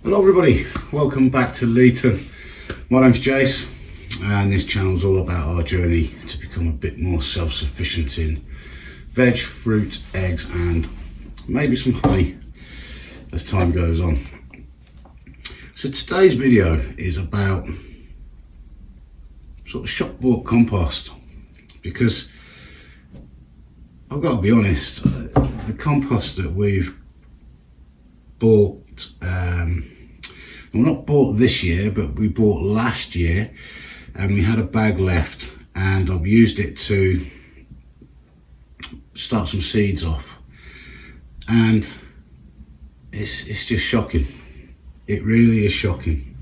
Hello everybody, welcome back to Leeton. My name's Jace and this channel is all about our journey to become a bit more self-sufficient in veg, fruit, eggs and maybe some honey as time goes on. So today's video is about sort of shop bought compost, because I've got to be honest, the compost that we've bought, well, not bought this year, but we bought last year, and we had a bag left and I've used it to start some seeds off, and it's just shocking. It really is shocking.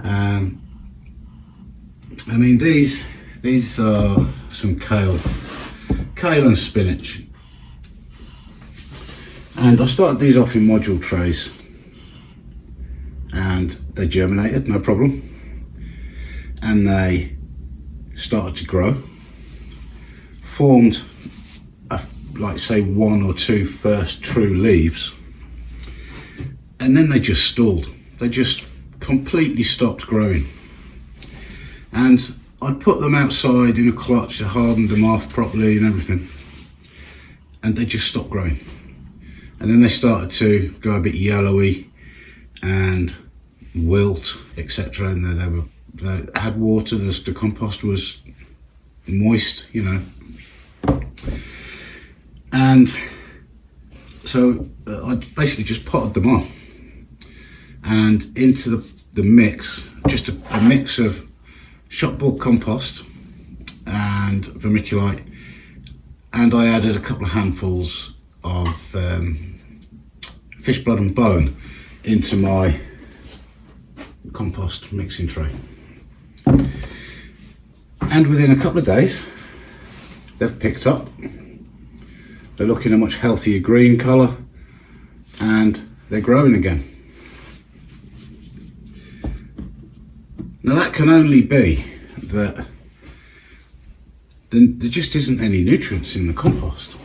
I mean, these are some kale and spinach, and I started these off in module trays and they germinated, no problem, and they started to grow, formed like say one or two first true leaves, and then they just stalled. They just completely stopped growing, and I'd put them outside in a clutch, I hardened them off properly and everything, and they just stopped growing. And then they started to go a bit yellowy and wilt, etc. And they had water, the compost was moist, you know. And so I basically just potted them on and into the mix, just a mix of shop bought compost and vermiculite, and I added a couple of handfuls of fish blood and bone into my compost mixing tray, and within a couple of days they've picked up. They're looking a much healthier green colour and they're growing again. Now that can only be that there just isn't any nutrients in the compost.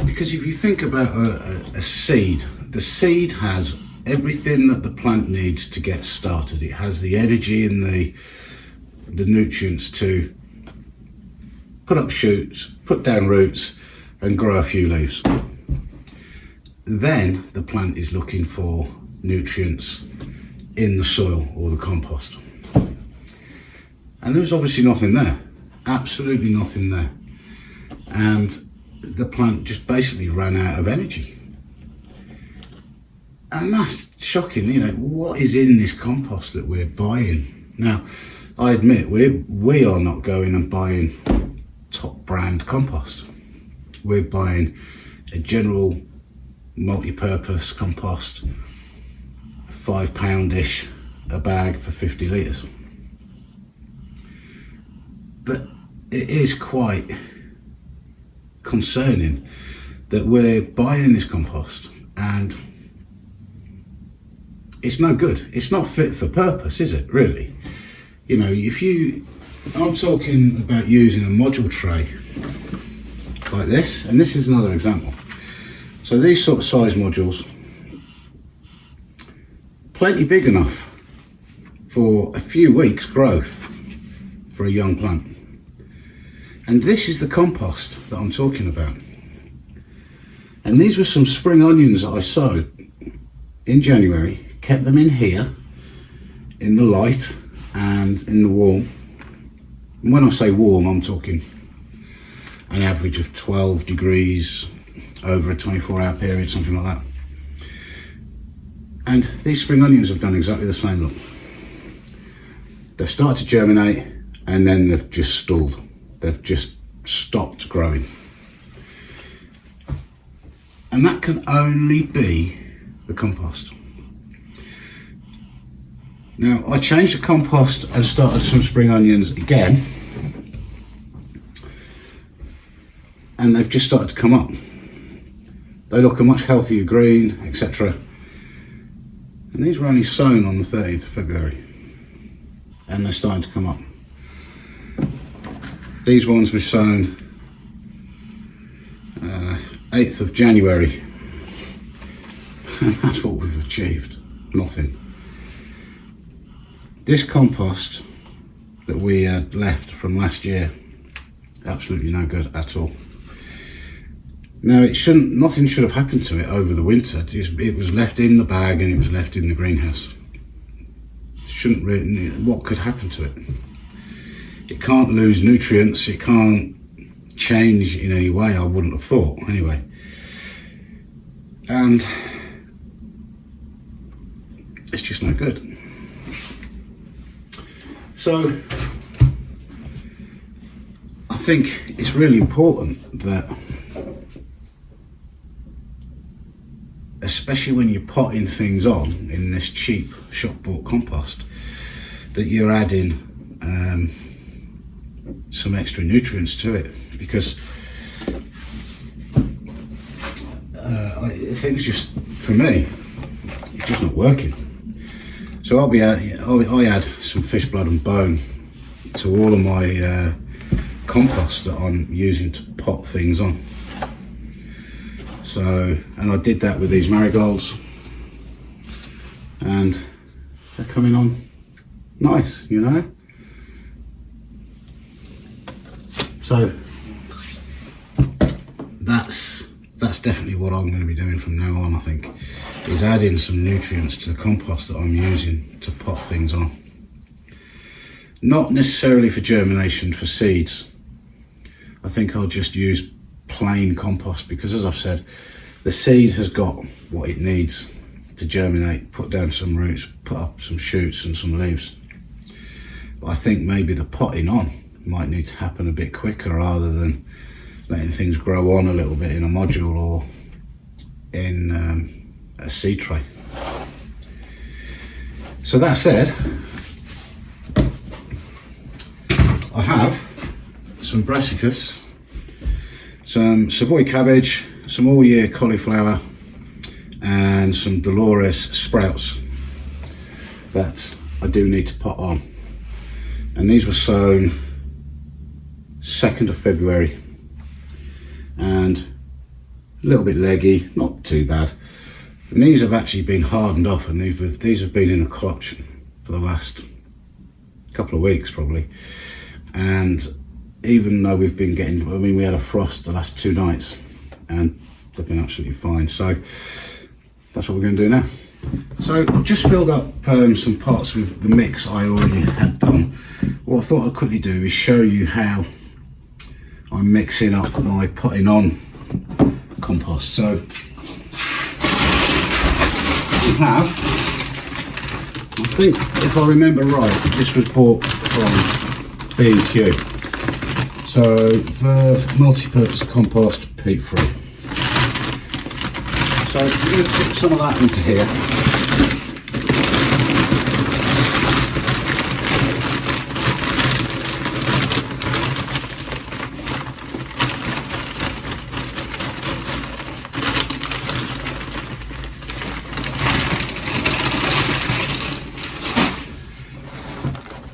Because if you think about a seed, the seed has everything that the plant needs to get started. It has the energy and the nutrients to put up shoots, put down roots and grow a few leaves. Then the plant is looking for nutrients in the soil or the compost. And there was obviously nothing there, absolutely nothing there. And the plant just basically ran out of energy. And that's shocking, you know, what is in this compost that we're buying? Now, I admit we are not going and buying top brand compost. We're buying a general multi-purpose compost, £5-ish a bag for 50 litres. But it is quite concerning that we're buying this compost and it's no good. It's not fit for purpose, is it, really? You know, I'm talking about using a module tray like this, and this is another example. So these sort of size modules, plenty big enough for a few weeks growth for a young plant. And this is the compost that I'm talking about. And these were some spring onions that I sowed in January, kept them in here, in the light and in the warm. And when I say warm, I'm talking an average of 12 degrees over a 24-hour period, something like that. And these spring onions have done exactly the same look. They've started to germinate and then they've just stalled. They've just stopped growing. And that can only be the compost. Now, I changed the compost and started some spring onions again, and they've just started to come up. They look a much healthier green, etc. And these were only sown on the 30th of February, and they're starting to come up. These ones were sown 8th of January, And that's what we've achieved. Nothing. This compost that we had left from last year, absolutely no good at all. Now nothing should have happened to it over the winter. It was left in the bag and it was left in the greenhouse. Shouldn't really, what could happen to it? It can't lose nutrients, it can't change in any way, I wouldn't have thought, anyway. And it's just no good. So I think it's really important that, especially when you're potting things on in this cheap shop bought compost, that you're adding some extra nutrients to it, because things just, for me, it's just not working. So I add some fish blood and bone to all of my compost that I'm using to pot things on. So, and I did that with these marigolds, and they're coming on nice, you know. So that's definitely what I'm going to be doing from now on, I think, is adding some nutrients to the compost that I'm using to pot things on. Not necessarily for germination, for seeds. I think I'll just use plain compost, because as I've said, the seed has got what it needs to germinate, put down some roots, put up some shoots and some leaves. But I think maybe the potting on might need to happen a bit quicker, rather than letting things grow on a little bit in a module or in a seed tray. So that said, I have some brassicas, some Savoy cabbage, some all year cauliflower, and some Dolores sprouts that I do need to pot on. And these were sown 2nd of February, and a little bit leggy, not too bad. And these have actually been hardened off, and these have been in a clutch for the last couple of weeks probably. And even though we've been getting, I mean, we had a frost the last 2 nights and they've been absolutely fine. So that's what we're going to do now. So I've just filled up some pots with the mix I already had done. What I thought I'd quickly do is show you how I'm mixing up my potting on compost. So we have, I think if I remember right, this was bought from B&Q. So Verve multi-purpose compost, peat free. So I'm going to tip some of that into here.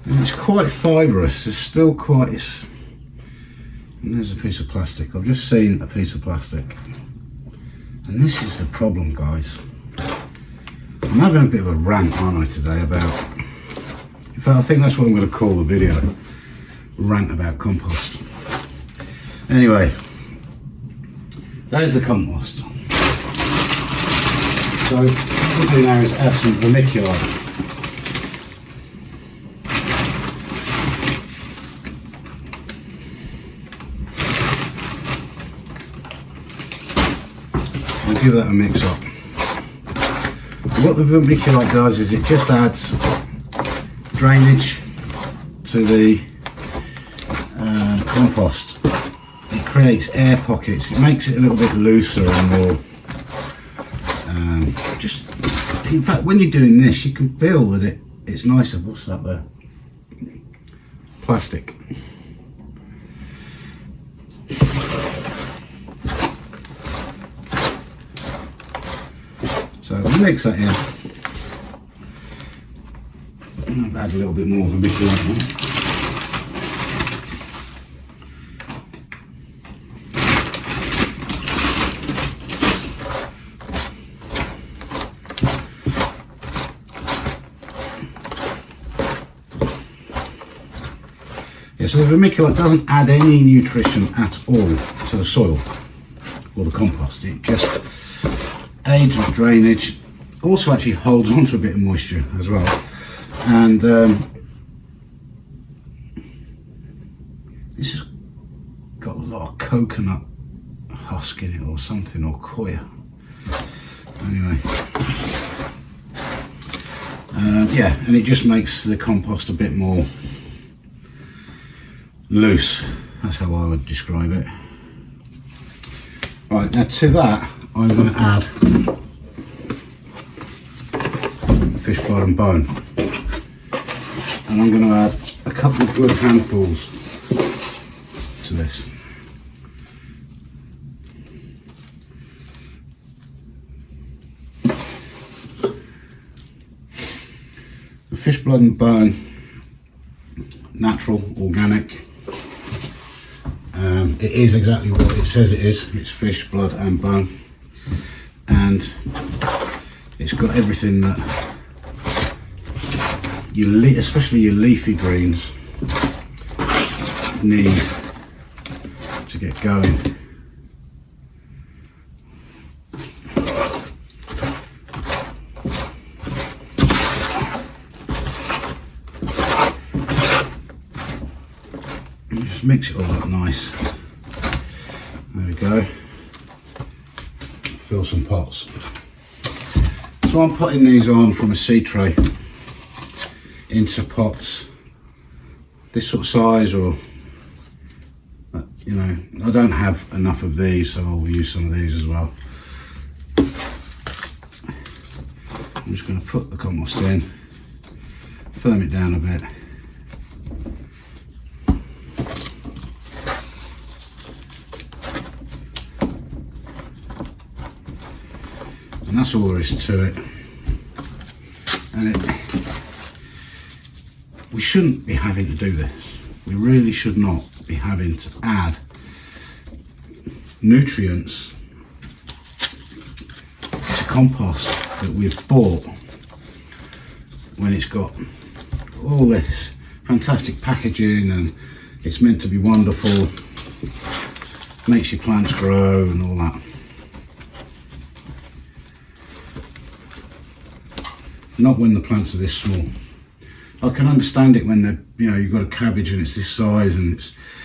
And it's quite fibrous. It's still quite. And there's a piece of plastic. I've just seen a piece of plastic. And this is the problem, guys. I'm having a bit of a rant, aren't I, today about... In fact, I think that's what I'm going to call the video. Rant about compost. Anyway, there's the compost. So what we'll do now is add some vermiculite. Give that a mix up. What the vermiculite does is it just adds drainage to the compost. It creates air pockets. It makes it a little bit looser and more just, in fact, when you're doing this, you can feel that it's nicer. What's that there? Plastic. So I'll mix that in. I'll add a little bit more vermiculite now. Yeah, so the vermiculite doesn't add any nutrition at all to the soil or the compost. It just aids with drainage, also actually holds on to a bit of moisture as well. And this has got a lot of coconut husk in it or something, or coir. Anyway, yeah, and it just makes the compost a bit more loose. That's how I would describe it. Right, now to that I'm going to add fish blood and bone, and I'm going to add a couple of good handfuls to this. The fish blood and bone, natural, organic. It is exactly what it says it is. It's fish blood and bone, and it's got everything that especially your leafy greens, need to get going. And just mix it all up nice. There we go. Fill some pots. So I'm putting these on from a seed tray into pots this sort of size, or you know, I don't have enough of these, so I'll use some of these as well. I'm just going to put the compost in, firm it down a bit. And that's all there is to it. And we shouldn't be having to do this. We really should not be having to add nutrients to compost that we've bought when it's got all this fantastic packaging and it's meant to be wonderful, makes your plants grow and all that. Not when the plants are this small. I can understand it when they're, you know, you've got a cabbage and it's this size and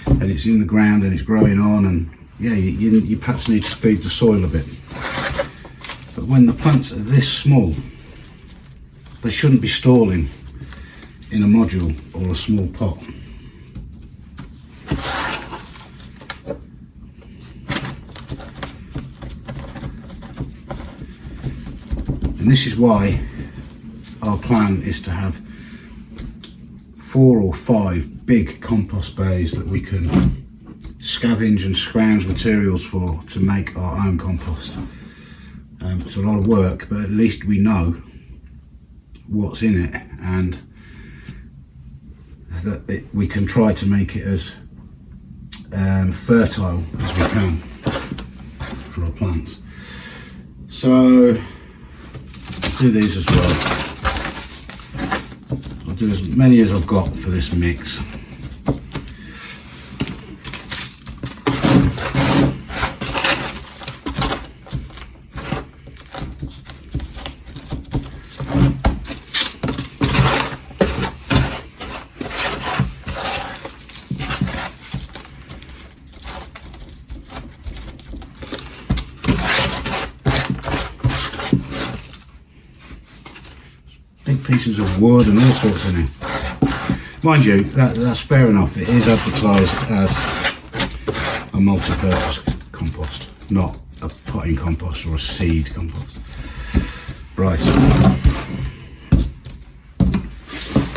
it's in the ground and it's growing on, and yeah, you perhaps need to feed the soil a bit. But when the plants are this small, they shouldn't be stalling in a module or a small pot. And this is why our plan is to have 4 or 5 big compost bays that we can scavenge and scrounge materials for to make our own compost. It's a lot of work, but at least we know what's in it, and that we can try to make it as fertile as we can for our plants. So I'll do these as well. I'll do as many as I've got for this mix. Big pieces of wood and all sorts in it. Mind you, that's fair enough. It is advertised as a multi-purpose compost, not a potting compost or a seed compost. Right,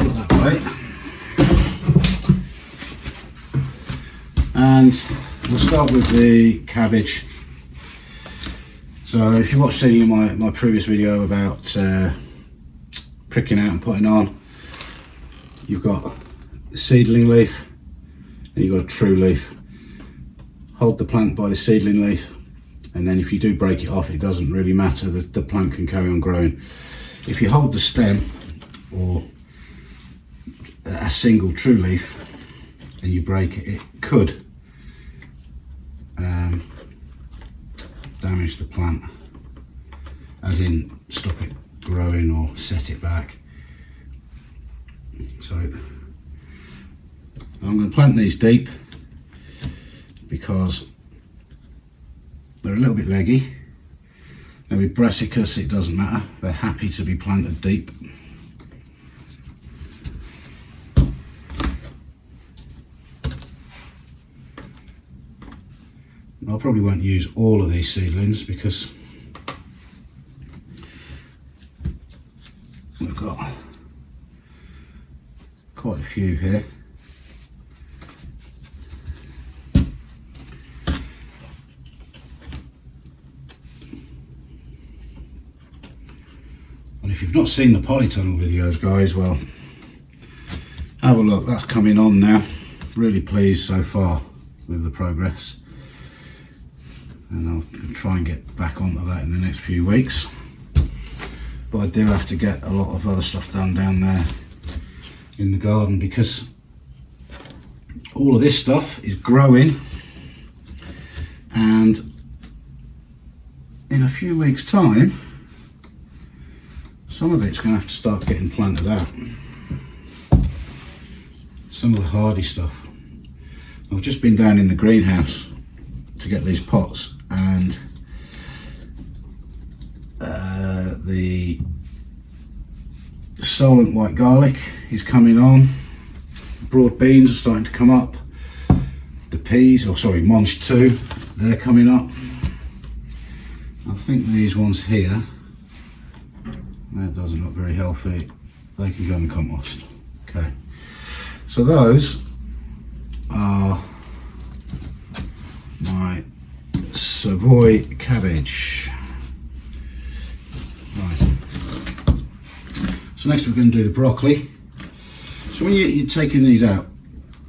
that way. And we'll start with the cabbage. So if you watched any of my previous video about pricking out and putting on, you've got a seedling leaf and you've got a true leaf. Hold the plant by the seedling leaf, and then if you do break it off, it doesn't really matter, the plant can carry on growing. If you hold the stem or a single true leaf, and you break it, it could damage the plant, as in stop it growing or set it back. So I'm going to plant these deep because they're a little bit leggy. Now with brassicas it doesn't matter, they're happy to be planted deep. I probably won't use all of these seedlings because we've got quite a few here. And if you've not seen the polytunnel videos, guys, well, have a look. That's coming on now. Really pleased so far with the progress. And I'll try and get back onto that in the next few weeks. But I do have to get a lot of other stuff done down there in the garden because all of this stuff is growing, and in a few weeks time some of it's going to have to start getting planted out. Some of the hardy stuff. I've just been down in the greenhouse to get these pots, and the Solent white garlic is coming on, broad beans are starting to come up, the peas, or sorry, Monge 2, they're coming up. I think these ones here, that doesn't look very healthy, they can go in compost. Okay, so those are my Savoy cabbage. Right. So next we're going to do the broccoli. So when you're taking these out,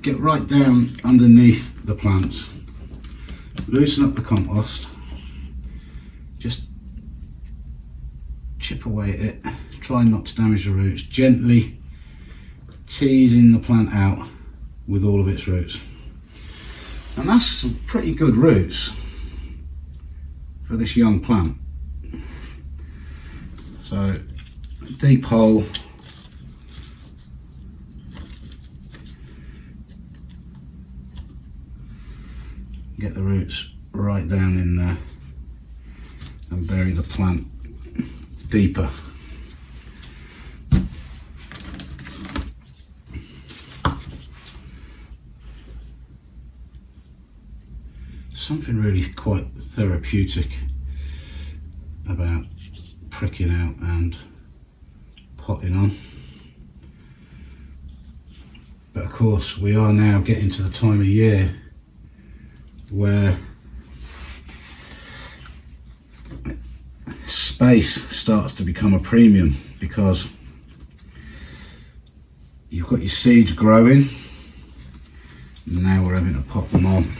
get right down underneath the plants, loosen up the compost, just chip away at it, try not to damage the roots, gently teasing the plant out with all of its roots. And that's some pretty good roots for this young plant. So deep hole, get the roots right down in there and bury the plant deeper. Something really quite therapeutic about pricking out and potting on. But of course we are now getting to the time of year where space starts to become a premium, because you've got your seeds growing and now we're having to pot them on,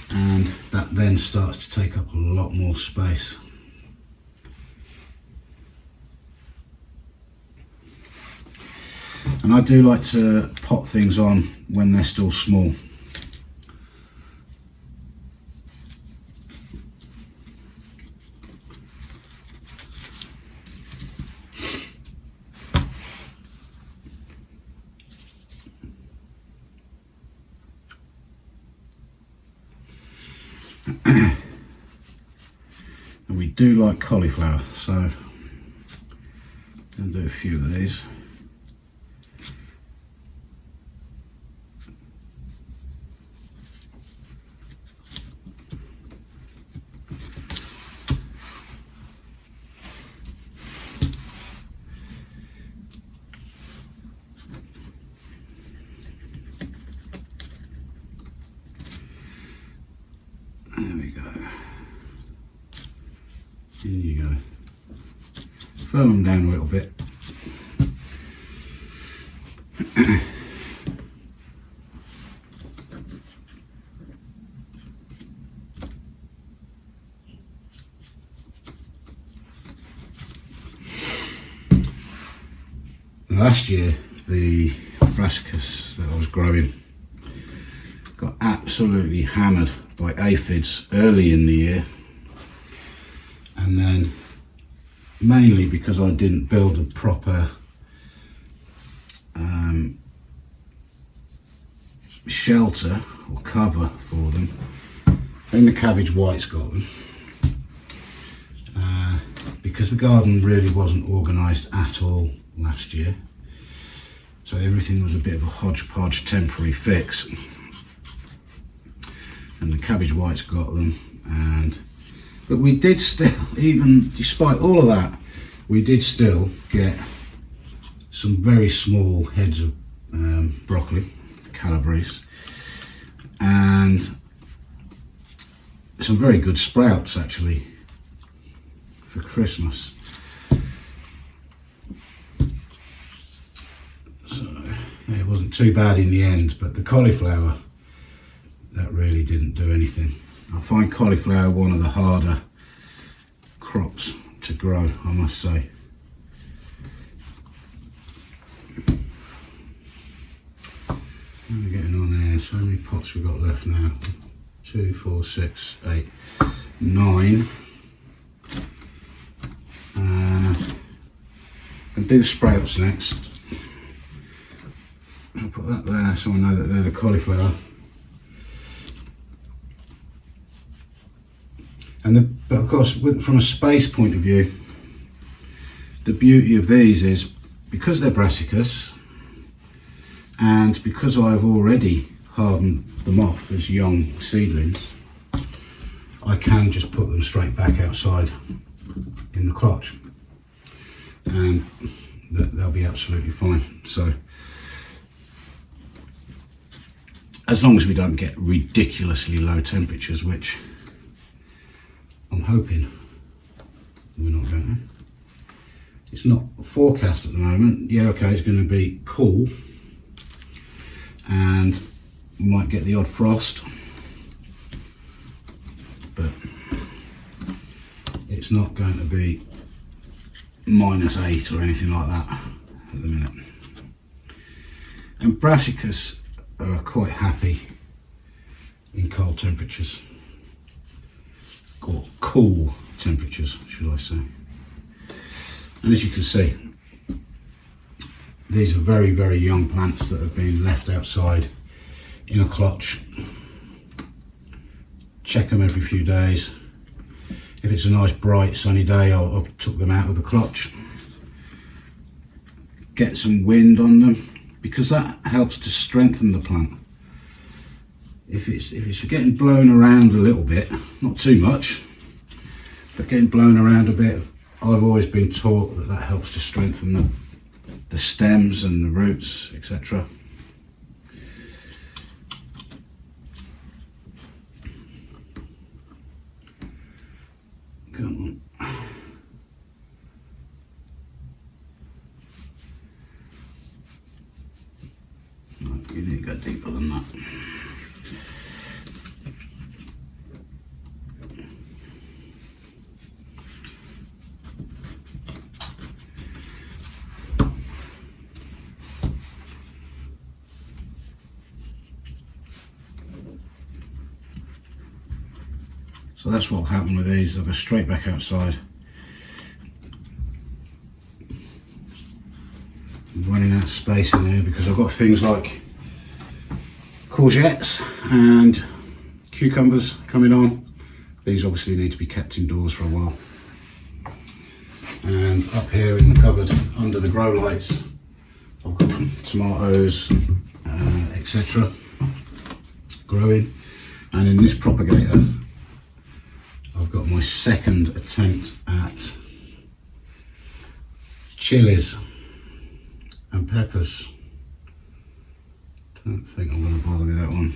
and that then starts to take up a lot more space. And I do like to pot things on when they're still small. And we do like cauliflower, so I'm going to do a few of these. There we go. In you go. Firm them down a little bit. Last year the brassicas that I was growing. Got absolutely hammered by aphids early in the year, and then mainly because I didn't build a proper shelter or cover for them. Then the cabbage whites got them, because the garden really wasn't organised at all last year, so everything was a bit of a hodgepodge temporary fix, and the cabbage whites got them. But we did still, even despite all of that, we did still get some very small heads of broccoli, calabrese, and some very good sprouts actually for Christmas. So it wasn't too bad in the end, but the cauliflower, that really didn't do anything. I find cauliflower one of the harder crops to grow, I must say. How are we getting on there? So how many pots we've got left now? 2, 4, 6, 8, 9. And do the sprouts next. I'll put that there so I know that they're the cauliflower. But of course, from a space point of view, the beauty of these is because they're brassicas, and because I've already hardened them off as young seedlings, I can just put them straight back outside in the clutch, and they'll be absolutely fine. So as long as we don't get ridiculously low temperatures, which I'm hoping we're not going to. It's not forecast at the moment. Yeah, okay, it's going to be cool, and we might get the odd frost, but it's not going to be -8 or anything like that at the minute. And brassicas are quite happy in cold temperatures, or cool temperatures, should I say. And as you can see, these are very, very young plants that have been left outside in a clutch. Check them every few days. If it's a nice bright sunny day, I'll took them out of the clutch, get some wind on them, because that helps to strengthen the plant. If it's getting blown around a little bit, not too much, but getting blown around a bit, I've always been taught that that helps to strengthen the stems and the roots, etc. Come on. No, you need to go deeper than that. So that's what will happen with these. They'll go straight back outside. I'm running out of space in here because I've got things like courgettes and cucumbers coming on. These obviously need to be kept indoors for a while. And up here in the cupboard under the grow lights, I've got tomatoes, etc. growing. And in this propagator, I've got my second attempt at chilies and peppers. Don't think I'm going to bother with that one.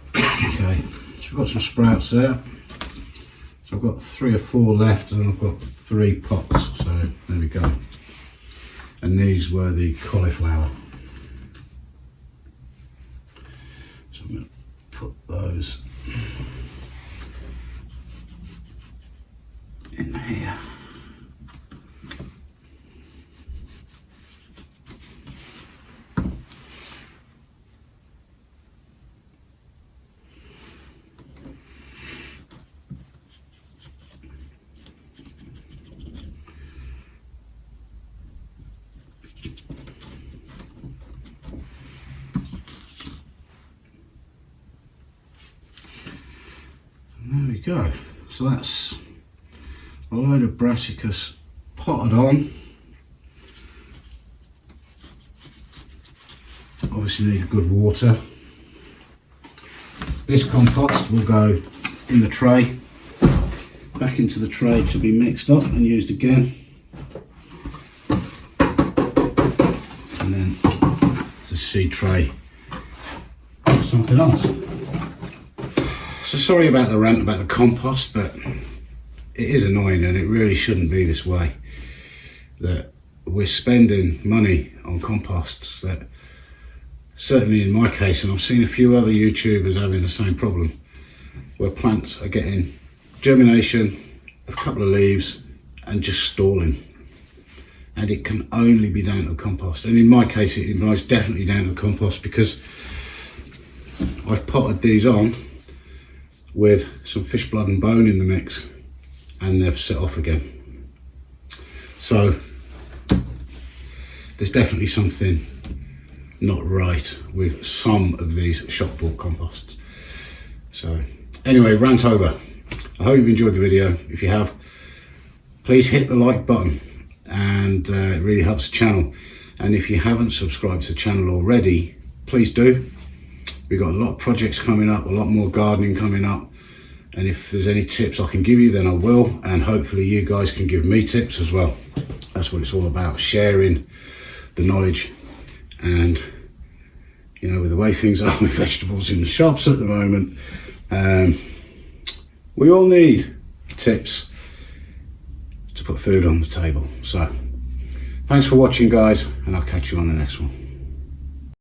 Okay, so we've got some sprouts there. So I've got 3 or 4 left, and I've got 3 pots, so there we go. And these were the cauliflower. So I'm going to put those in here. go. So that's a load of brassicas potted on. Obviously need good water. This compost will go in the tray, back into the tray to be mixed up and used again. And then it's a seed tray or something else. So sorry about the rant about the compost, but it is annoying and it really shouldn't be this way. That we're spending money on composts that, certainly in my case, and I've seen a few other YouTubers having the same problem, where plants are getting germination, a couple of leaves, and just stalling. And it can only be down to compost. And in my case, it is definitely down to compost, because I've potted these on with some fish blood and bone in the mix, and they've set off again. So there's definitely something not right with some of these shop bought composts. So anyway, rant over. I hope you've enjoyed the video. If you have, please hit the like button, and it really helps the channel. And if you haven't subscribed to the channel already, please do. We've got a lot of projects coming up, a lot more gardening coming up, and if there's any tips I can give you, then I will, and hopefully you guys can give me tips as well. That's what it's all about, sharing the knowledge. And you know, with the way things are with vegetables in the shops at the moment, we all need tips to put food on the table. So thanks for watching, guys, and I'll catch you on the next one.